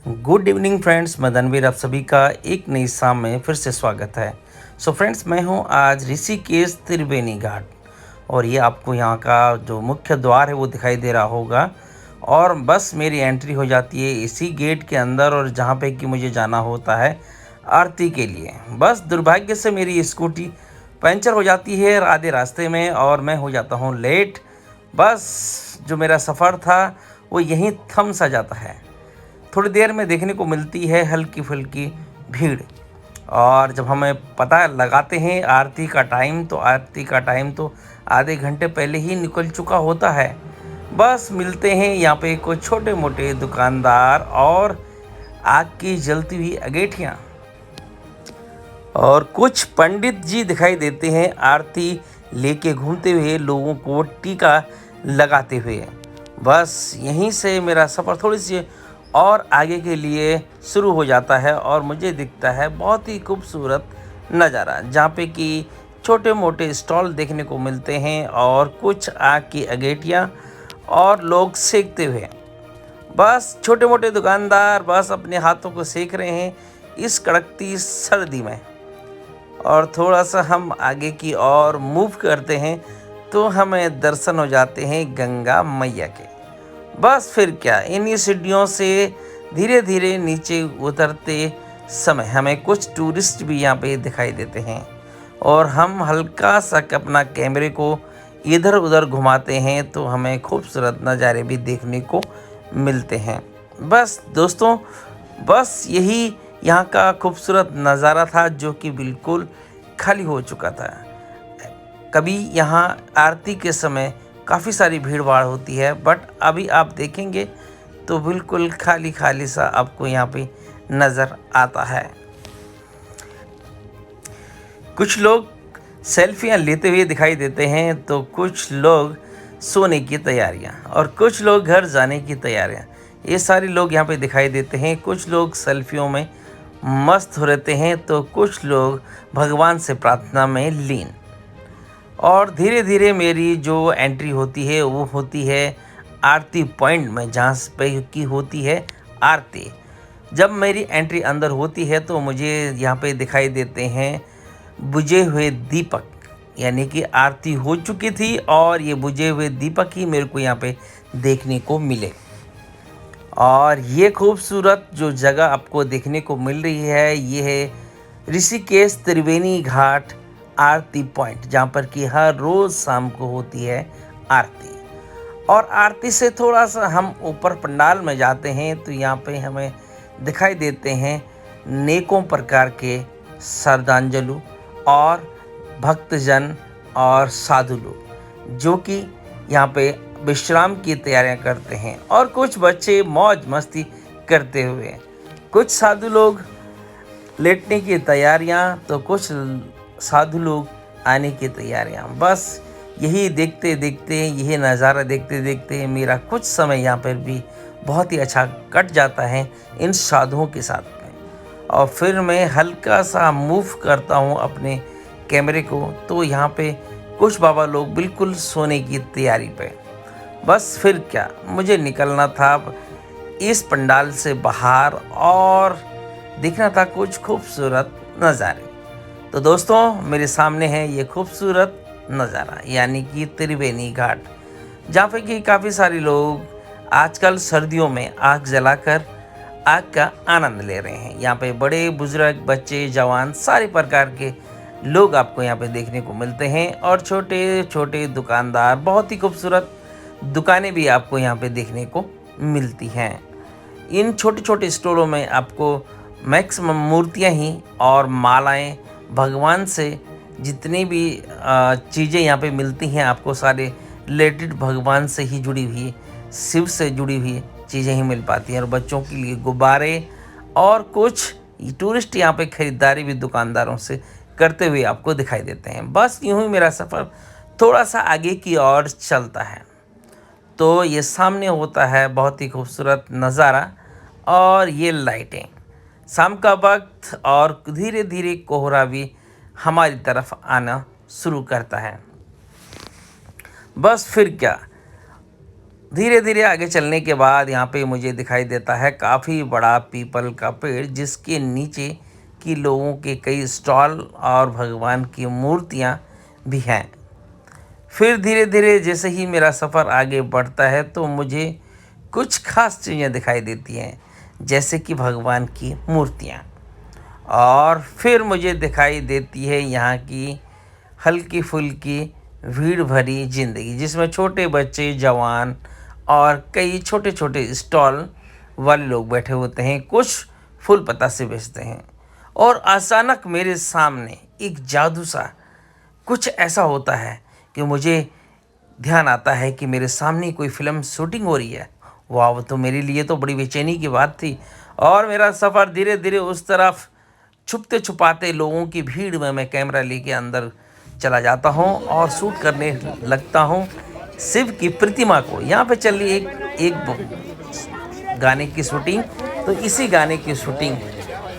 Good evening friends, मैं धनवीर आप सभी का एक नई शाम में फिर से स्वागत है। सो फ्रेंड्स, मैं हूं आज ऋषिकेश त्रिवेणी घाट और ये आपको यहां का जो मुख्य द्वार है वो दिखाई दे रहा होगा। और बस मेरी एंट्री हो जाती है इसी गेट के अंदर और जहां पे कि मुझे जाना होता है आरती के लिए। बस दुर्भाग्य से मेरी स्कूटी पंचर हो जाती है आधे रास्ते में और मैं हो जाता हूं लेट। बस जो मेरा सफ़र था वो यहीं थम सा जाता है। थोड़ी देर में देखने को मिलती है हल्की फुल्की भीड़। और जब हमें पता लगाते हैं आरती का टाइम तो आधे घंटे पहले ही निकल चुका होता है। बस मिलते हैं यहाँ पे कुछ छोटे मोटे दुकानदार और आग की जलती हुई अगेठियाँ और कुछ पंडित जी दिखाई देते हैं आरती लेके घूमते हुए लोगों को टीका लगाते हुए। बस यहीं से मेरा सफ़र थोड़ी सी और आगे के लिए शुरू हो जाता है और मुझे दिखता है बहुत ही खूबसूरत नज़ारा जहाँ पे कि छोटे मोटे स्टॉल देखने को मिलते हैं और कुछ आग की अगेटियाँ और लोग सेकते हुए। बस छोटे मोटे दुकानदार बस अपने हाथों को सेक रहे हैं इस कड़कती सर्दी में। और थोड़ा सा हम आगे की ओर मूव करते हैं तो हमें दर्शन हो जाते हैं गंगा मैया के। बस फिर क्या, इन्हीं सीढ़ियों से धीरे धीरे नीचे उतरते समय हमें कुछ टूरिस्ट भी यहाँ पे दिखाई देते हैं और हम हल्का सा अपना कैमरे को इधर उधर घुमाते हैं तो हमें खूबसूरत नज़ारे भी देखने को मिलते हैं। बस दोस्तों, बस यही यहाँ का खूबसूरत नज़ारा था जो कि बिल्कुल खाली हो चुका था। कभी यहाँ आरती के समय काफ़ी सारी भीड़ भाड़ होती है बट अभी आप देखेंगे तो बिल्कुल खाली खाली सा आपको यहाँ पे नज़र आता है। कुछ लोग सेल्फियाँ लेते हुए दिखाई देते हैं तो कुछ लोग सोने की तैयारियाँ और कुछ लोग घर जाने की तैयारियाँ, ये सारे लोग यहाँ पे दिखाई देते हैं। कुछ लोग सेल्फियों में मस्त हो रहते हैं तो कुछ लोग भगवान से प्रार्थना में लीन। और धीरे धीरे मेरी जो एंट्री होती है वो होती है आरती पॉइंट में जहाँ पे की होती है आरती। जब मेरी एंट्री अंदर होती है तो मुझे यहाँ पे दिखाई देते हैं बुझे हुए दीपक, यानी कि आरती हो चुकी थी और ये बुझे हुए दीपक ही मेरे को यहाँ पे देखने को मिले। और ये खूबसूरत जो जगह आपको देखने को मिल रही है ये है ऋषिकेश त्रिवेणी घाट आरती पॉइंट, जहाँ पर कि हर रोज़ शाम को होती है आरती। और आरती से थोड़ा सा हम ऊपर पंडाल में जाते हैं तो यहाँ पे हमें दिखाई देते हैं नेकों प्रकार के श्रद्धांजलु और भक्तजन और साधु लोग जो कि यहाँ पे विश्राम की तैयारियां करते हैं और कुछ बच्चे मौज मस्ती करते हुए, कुछ साधु लोग लेटने की तैयारियां तो कुछ साधु लोग आने की तैयारियां। बस यही देखते देखते, यही नज़ारा देखते देखते मेरा कुछ समय यहाँ पर भी बहुत ही अच्छा कट जाता है इन साधुओं के साथ में। और फिर मैं हल्का सा मूव करता हूँ अपने कैमरे को तो यहाँ पे कुछ बाबा लोग बिल्कुल सोने की तैयारी पे। बस फिर क्या, मुझे निकलना था इस पंडाल से बाहर और देखना था कुछ खूबसूरत नज़ारे। तो दोस्तों, मेरे सामने है ये खूबसूरत नज़ारा यानी कि त्रिवेणी घाट, जहाँ पे कि काफ़ी सारे लोग आजकल सर्दियों में आग जलाकर आग का आनंद ले रहे हैं। यहाँ पे बड़े बुजुर्ग, बच्चे, जवान, सारे प्रकार के लोग आपको यहाँ पे देखने को मिलते हैं और छोटे छोटे दुकानदार, बहुत ही खूबसूरत दुकानें भी आपको यहाँ पे देखने को मिलती हैं। इन छोटे छोटे स्टोरों में आपको मैक्सिमम मूर्तियाँ ही और मालाएं, भगवान से जितनी भी चीज़ें यहाँ पे मिलती हैं आपको सारे रिलेटेड भगवान से ही जुड़ी हुई, शिव से जुड़ी हुई चीज़ें ही मिल पाती हैं। और बच्चों के लिए गुब्बारे और कुछ टूरिस्ट यहाँ पे ख़रीदारी भी दुकानदारों से करते हुए आपको दिखाई देते हैं। बस यूँ ही मेरा सफ़र थोड़ा सा आगे की ओर चलता है तो ये सामने होता है बहुत ही खूबसूरत नज़ारा और ये लाइटें, शाम का वक्त और धीरे धीरे कोहरा भी हमारी तरफ आना शुरू करता है। बस फिर क्या, धीरे धीरे आगे चलने के बाद यहाँ पे मुझे दिखाई देता है काफ़ी बड़ा पीपल का पेड़, जिसके नीचे की लोगों के कई स्टॉल और भगवान की मूर्तियाँ भी हैं। फिर धीरे धीरे जैसे ही मेरा सफ़र आगे बढ़ता है तो मुझे कुछ खास चीज़ें दिखाई देती हैं, जैसे कि भगवान की मूर्तियाँ। और फिर मुझे दिखाई देती है यहाँ की हल्की फुल्की भीड़ भरी ज़िंदगी, जिसमें छोटे बच्चे, जवान और कई छोटे छोटे स्टॉल वाले लोग बैठे होते हैं, कुछ फूल पतासे बेचते हैं। और अचानक मेरे सामने एक जादू सा कुछ ऐसा होता है कि मुझे ध्यान आता है कि मेरे सामने कोई फ़िल्म शूटिंग हो रही है। वाह! तो मेरे लिए तो बड़ी बेचैनी की बात थी। और मेरा सफ़र धीरे धीरे उस तरफ छुपते छुपाते लोगों की भीड़ में मैं कैमरा लेके अंदर चला जाता हूँ और शूट करने लगता हूँ शिव की प्रतिमा को। यहाँ पे चल रही एक गाने की शूटिंग, तो इसी गाने की शूटिंग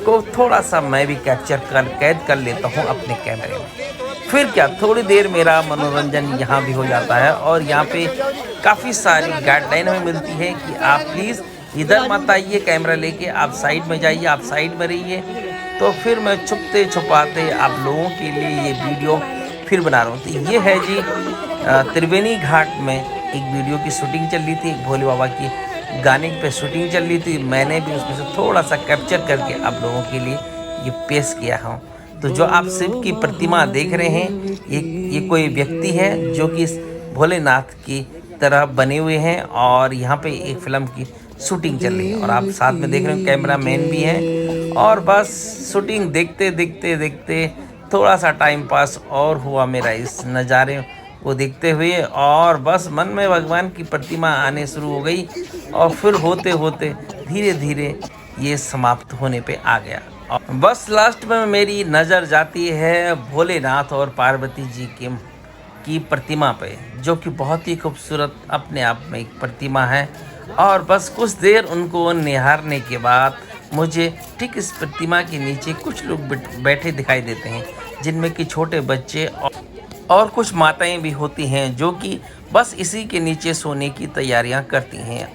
को थोड़ा सा मैं भी कैद कर लेता हूँ अपने कैमरे में। फिर क्या, थोड़ी देर मेरा मनोरंजन यहाँ भी हो जाता है। और यहाँ पे काफ़ी सारी गाइडलाइन हमें मिलती है कि आप प्लीज़ इधर मत आइए कैमरा लेके, आप साइड में जाइए, आप साइड में रहिए। तो फिर मैं छुपते छुपाते आप लोगों के लिए ये वीडियो फिर बना रहा हूँ। तो ये है जी त्रिवेणी घाट में एक वीडियो की शूटिंग चल रही थी, एक भोले बाबा की गाने पे शूटिंग चल रही थी। मैंने भी उसमें से थोड़ा सा कैप्चर करके आप लोगों के लिए ये पेश किया हूँ। तो जो आप शिव की प्रतिमा देख रहे हैं, ये कोई व्यक्ति है जो कि भोलेनाथ की तरह बने हुए हैं, और यहाँ पे एक फ़िल्म की शूटिंग चल रही है। और आप साथ में देख रहे हो कैमरा मैन भी हैं। और बस शूटिंग देखते देखते देखते थोड़ा सा टाइम पास और हुआ मेरा इस नज़ारे को देखते हुए, और बस मन में भगवान की प्रतिमा आने शुरू हो गई। और फिर होते होते धीरे धीरे ये समाप्त होने पे आ गया। और बस लास्ट में मेरी नज़र जाती है भोलेनाथ और पार्वती जी की प्रतिमा पे, जो कि बहुत ही खूबसूरत अपने आप में एक प्रतिमा है। और बस कुछ देर उनको निहारने के बाद मुझे ठीक इस प्रतिमा के नीचे कुछ लोग बैठे दिखाई देते हैं, जिनमें कि छोटे बच्चे और कुछ माताएं भी होती हैं, जो कि बस इसी के नीचे सोने की तैयारियां करती हैं।